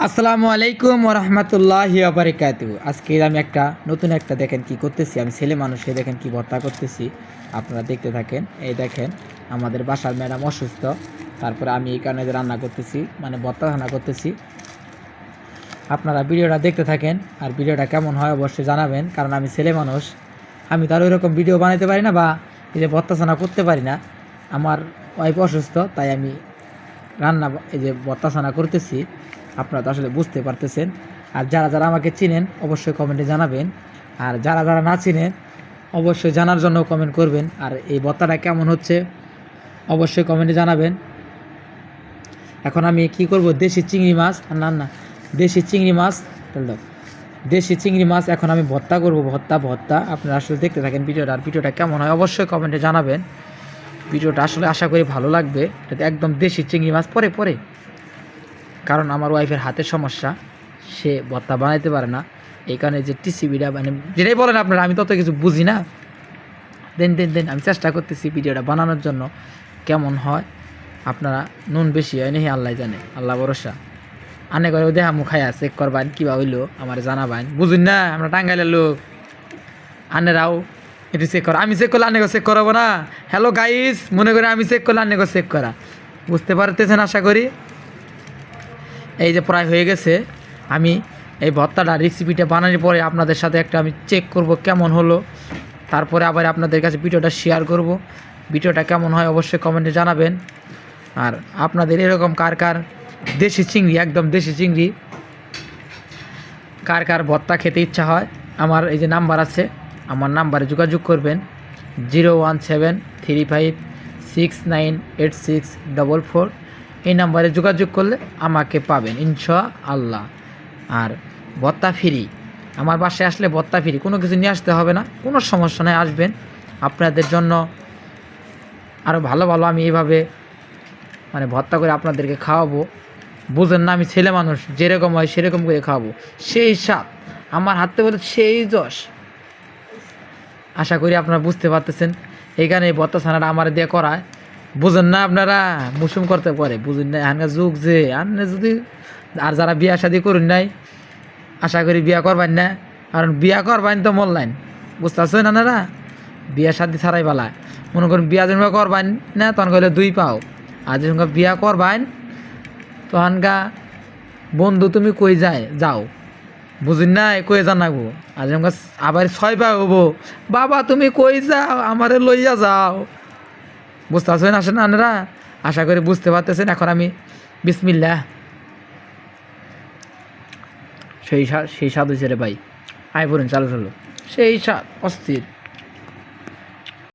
আসসালামু আলাইকুম ওরহমতুল্লাহি ওবারাকাতুহু। আজকে আমি নতুন একটা দেখেন কি করতেছি। আমি ছেলে মানুষে দেখেন কি ভর্তা করতেছি, আপনারা দেখতে থাকেন। এই দেখেন আমাদের বাসার ম্যাডাম অসুস্থ, তারপরে আমি এই কারণে রান্না করতেছি, মানে ভর্তা রান্না করতেছি। আপনারা ভিডিওটা দেখতে থাকেন, আর ভিডিওটা কেমন হয় অবশ্যই জানাবেন, কারণ আমি ছেলে মানুষ, আমি তো আর ওইরকম ভিডিও বানাতে পারি না, বা এই যে ভর্তা ছানা করতে পারি না। আমার ওয়াইফ অসুস্থ, তাই আমি এই যে ভর্তা ছানা করতেছি। আপনারা তো আসলে বুঝতে পারতেছেন। আর যারা যারা আমাকে চিনেন অবশ্যই কমেন্টে জানাবেন, আর যারা যারা না চিনেন অবশ্যই জানার জন্য কমেন্ট করবেন। আর এই ভর্তাটা কেমন হচ্ছে অবশ্যই কমেন্টে জানাবেন। এখন আমি কি করব, দেশি চিংড়ি মাছ, দেশি চিংড়ি মাছ, দেশি চিংড়ি মাছ এখন আমি ভর্তা করব। ভর্তা আপনারা আসলে দেখতে থাকেন ভিডিওটা। আর ভিডিওটা কেমন হয় অবশ্যই কমেন্টে জানাবেন। ভিডিওটা আসলে আশা করি ভালো লাগবে। এটা একদম দেশি চিংড়ি মাছ, পরে কারণ আমার ওয়াইফের হাতের সমস্যা, সে ভর্তা বানাইতে পারে না। এই কারণে যে টিসিবিটা, মানে যেটাই বলেন আপনারা, আমি তত কিছু বুঝি না। দেন আমি চেষ্টা করতেছি ভিডিওটা বানানোর জন্য। কেমন হয় আপনারা, নুন বেশি হয় নাকি আল্লাহ জানে, আল্লাহ ভরসা। আনে করে দেহা মুখায়া চেক করবেন কিবা হইলো আমার জানাবেন। বুঝুন না, আমরা টাঙ্গাইলের লোক, আনেরাও একটু চেক করা। আমি চেক করলে আনে চেক করাবো না? হ্যালো গাইস, মনে করে আমি চেক করলে আনে চেক করা, বুঝতে পারতেছেন আশা করি। এই যে প্রায় হয়ে গেছে। আমি এই ভর্তাটা রেসিপিটা বানানোর পরে আপনাদের সাথে আমি চেক করব কেমন হলো, তারপরে আবার আপনাদের কাছে ভিডিওটা শেয়ার করব। ভিডিওটা কেমন হয় অবশ্যই কমেন্টে জানাবেন। আর আপনাদের এরকম কার কার দেশি চিংড়ি, একদম দেশি চিংড়ি, কার কার ভর্তা খেতে ইচ্ছা হয়, আমার এই যে নাম্বার আছে, আমার নাম্বারে যোগাযোগ করবেন 01735698644। এই নাম্বারে যোগাযোগ করলে আমাকে পাবেন ইনশাআল্লাহ। আর ভর্তা ফ্রি, আমার বাসায় আসলে ভর্তা ফ্রি, কোনো কিছু নিয়ে আসতে হবে না, কোনো সমস্যা নেই। আসবেন, আপনাদের জন্য আরও ভালো ভালো আমি এইভাবে মানে ভর্তা করে আপনাদেরকে খাওয়াবো। বুঝেন না, আমি ছেলে মানুষ, যেরকম হয় সেরকম করে খাওয়াবো। সেই স্বাদ আমার হাতে বলে, সেই যশ। আশা করি আপনারা বুঝতে পারতেছেন। এইখানে এই ভর্তা ছানাটা আমার দিয়ে করায়, বুঝেন না আপনারা, মুসুম করতে পারে, বুঝেন না এখানকার যুগ যে। আপনি যদি আর যারা বিয়া শাদি করুন নাই, আশা করি বিয়া করবেন না, কারণ বিয়া করবেন তো মরলেন, বুঝতে পারছেন আপনারা। বিয়া শাদি ছাড়াই পালা, মনে করুন বিয়া যেন করবেন না, তখন কইলে দুই পাও। আর যখন বিয়া করবেন তখনকা বন্ধু তুমি কই যাও, বুঝিন না, কই জানাবো। আর যখন আবার ছয় পা হবো, বাবা তুমি কই যাও, আমারে লইয়া যাও, বুঝতে পারছেন আসেন আপনারা। আশা করি বুঝতে পারতেছেন। এখন আমি বিসমিল্লাহ, সেই স্বাদ হয়েছে রে ভাই। আয় পড়ুন, চালু সেই স্বাদ অস্থির।